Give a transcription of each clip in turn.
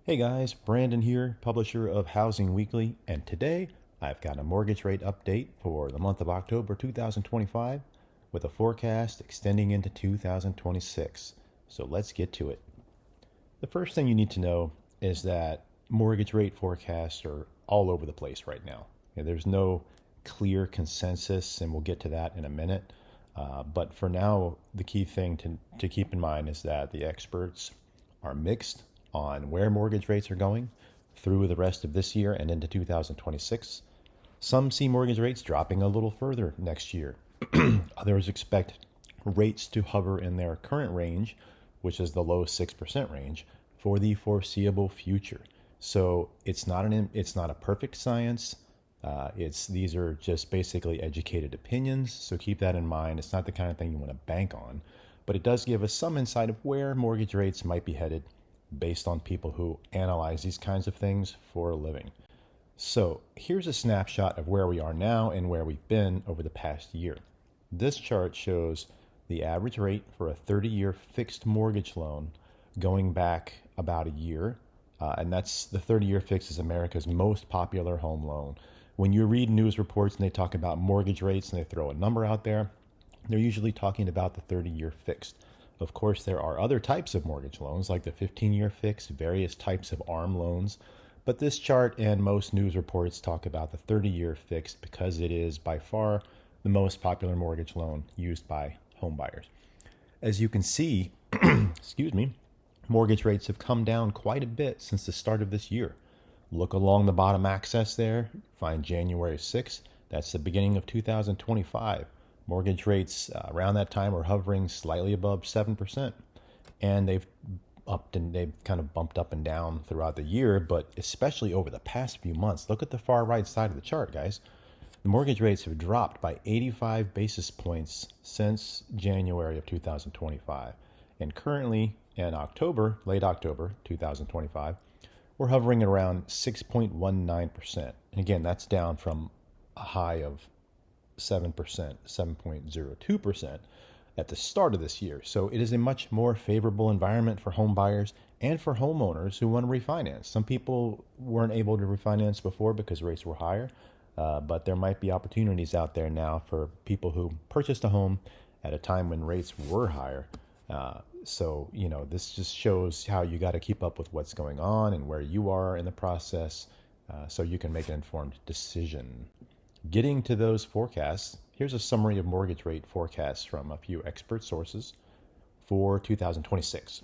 Hey guys, Brandon here, publisher of Housing Weekly, and today I've got a mortgage rate update for the month of October 2025 with a forecast extending into 2026. So let's get to it. The first thing you need to know is that mortgage rate forecasts are all over the place right now. There's no clear consensus, and we'll get to that in a minute. But for now, the key thing to keep in mind is that the experts are mixed on where mortgage rates are going through the rest of this year and into 2026. Some see mortgage rates dropping a little further next year. Others expect rates to hover in their current range, which is the low 6% range, for the foreseeable future. So it's not a perfect science. These are just basically educated opinions. So keep that in mind. It's not the kind of thing you want to bank on, but it does give us some insight of where mortgage rates might be headed based on people who analyze these kinds of things for a living. So here's a snapshot of where we are now and where we've been over the past year. This chart shows the average rate for a 30-year fixed mortgage loan going back about a year. And that's the 30-year fixed is America's most popular home loan. When you read news reports and they talk about mortgage rates and they throw a number out there, they're usually talking about the 30-year fixed. Of course, there are other types of mortgage loans like the 15-year fixed, various types of ARM loans, but this chart and most news reports talk about the 30-year fixed because it is by far the most popular mortgage loan used by home buyers. As you can see, excuse me, mortgage rates have come down quite a bit since the start of this year. Look along the bottom axis there, find January 6th. That's the beginning of 2025. Mortgage rates around that time were hovering slightly above 7%. And they've kind of bumped up and down throughout the year, but especially over the past few months. Look at the far right side of the chart, guys. The mortgage rates have dropped by 85 basis points since January of 2025. And currently in October, late October 2025, we're hovering at around 6.19%. And again, that's down from a high of 7%, 7.02% at the start of this year. So it is a much more favorable environment for home buyers and for homeowners who want to refinance. Some people weren't able to refinance before because rates were higher, but there might be opportunities out there now for people who purchased a home at a time when rates were higher. So, this just shows how you got to keep up with what's going on and where you are in the process so you can make an informed decision. Getting to those forecasts, here's a summary of mortgage rate forecasts from a few expert sources for 2026.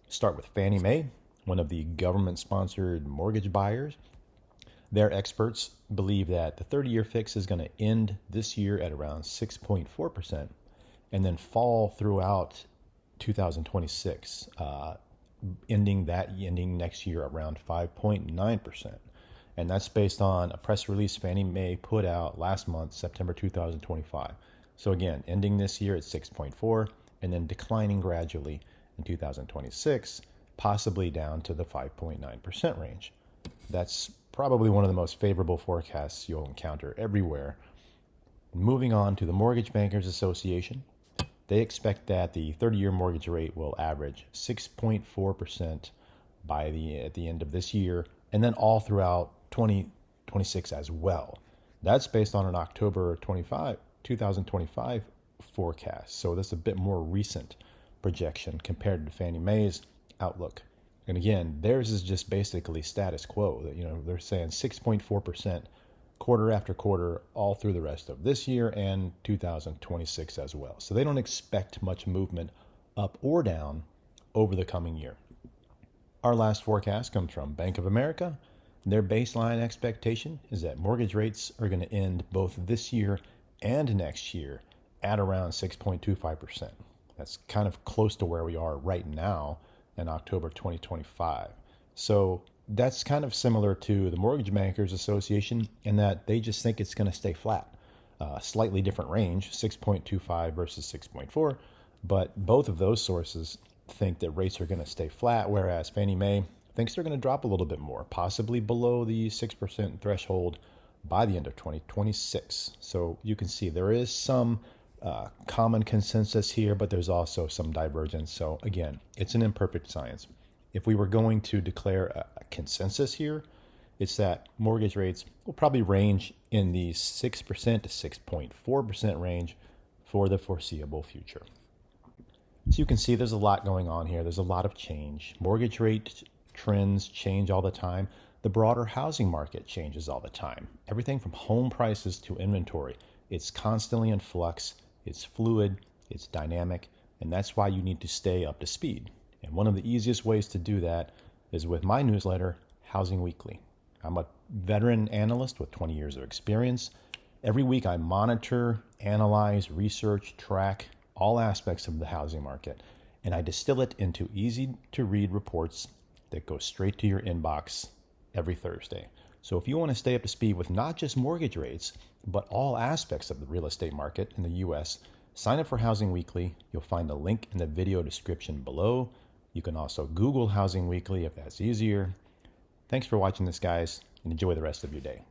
Start with Fannie Mae, one of the government-sponsored mortgage buyers. Their experts believe that the 30-year fix is going to end this year at around 6.4% and then fall throughout 2026, ending next year around 5.9%. And that's based on a press release Fannie Mae put out last month, September 2025. So again, ending this year at 6.4 and then declining gradually in 2026, possibly down to the 5.9% range. That's probably one of the most favorable forecasts you'll encounter everywhere. Moving on to the Mortgage Bankers Association, they expect that the 30-year mortgage rate will average 6.4% at the end of this year, and then all throughout 2026 as well. That's based on an October 2025 forecast. So that's a bit more recent projection compared to Fannie Mae's outlook. And again, theirs is just basically status quo. They're saying 6.4% quarter after quarter all through the rest of this year and 2026 as well. So they don't expect much movement up or down over the coming year. Our last forecast comes from Bank of America. Their baseline expectation is that mortgage rates are going to end both this year and next year at around 6.25%. That's kind of close to where we are right now in October 2025. So that's kind of similar to the Mortgage Bankers Association in that they just think it's going to stay flat. Slightly different range, 6.25 versus 6.4, but both of those sources think that rates are going to stay flat, whereas Fannie Mae thinks they're going to drop a little bit more, possibly below the 6% threshold by the end of 2026. So you can see there is some common consensus here, but there's also some divergence. So again, it's an imperfect science. If we were going to declare a consensus here, it's that mortgage rates will probably range in the 6% to 6.4% range for the foreseeable future. So you can see there's a lot going on here. There's a lot of change. Mortgage rate trends change all the time. The broader housing market changes all the time. Everything from home prices to inventory. It's constantly in flux. It's fluid. It's dynamic. And that's why you need to stay up to speed. And one of the easiest ways to do that is with my newsletter, Housing Weekly. I'm a veteran analyst with 20 years of experience. Every week I monitor, analyze, research, track all aspects of the housing market, and I distill it into easy-to-read reports that go straight to your inbox every Thursday. So if you want to stay up to speed with not just mortgage rates, but all aspects of the real estate market in the U.S., sign up for Housing Weekly. You'll find a link in the video description below. You can also Google Housing Weekly if that's easier. Thanks for watching this, guys, and enjoy the rest of your day.